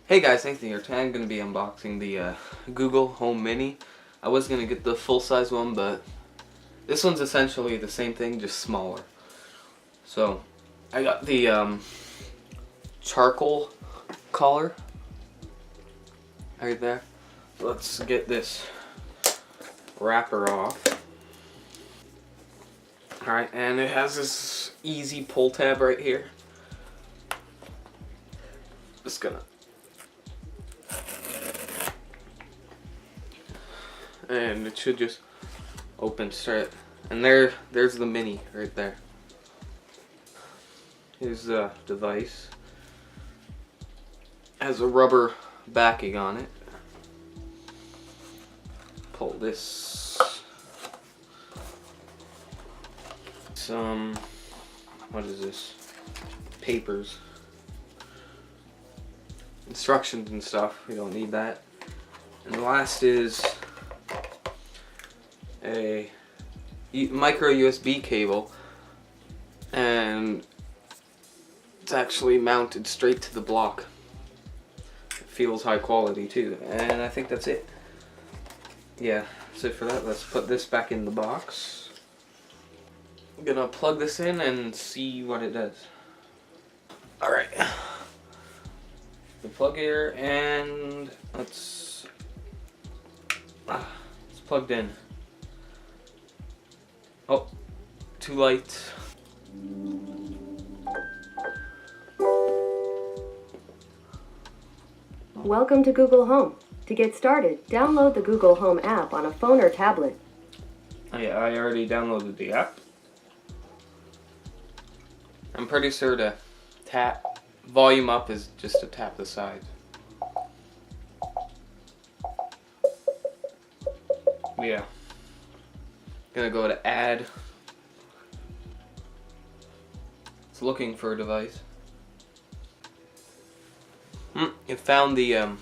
Hey guys, Nathan here. Today I'm going to be unboxing the Google Home Mini. I was going to get the full-size one, but this one's essentially the same thing, just smaller. So, I got the charcoal collar right there. Let's get this wrapper off. Alright, and it has this easy pull tab right here. Just gonna... and it should just open straight. And there's the Mini right there. Here's the device. Has a rubber backing on it. Pull this. Some, what is this? Papers. Instructions and stuff. We don't need that. And the last is a micro USB cable, and it's actually mounted straight to the block. It feels high quality too, and I think that's it. Yeah, that's it for that. Let's put this back in the box. I'm gonna plug this in and see what it does. Alright, the plug here, and it's plugged in. Oh, too light. Welcome to Google Home. To get started, download the Google Home app on a phone or tablet. Oh yeah, I already downloaded the app. I'm pretty sure to tap volume up is just to tap the side. Yeah. Gonna go to add. It's looking for a device. It found the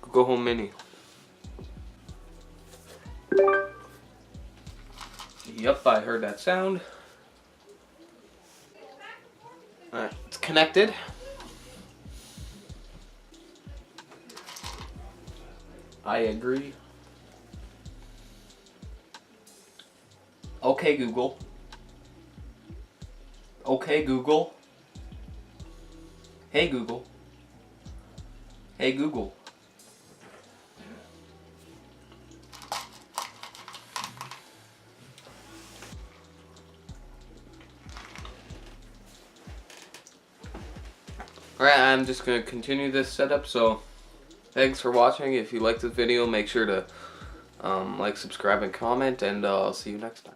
Google Home Mini. Yep, I heard that sound. Alright, it's connected. I agree. Okay, Google. Okay, Google. Hey, Google. Hey, Google. Alright, I'm just going to continue this setup, so thanks for watching. If you liked this video, make sure to like, subscribe, and comment, and I'll see you next time.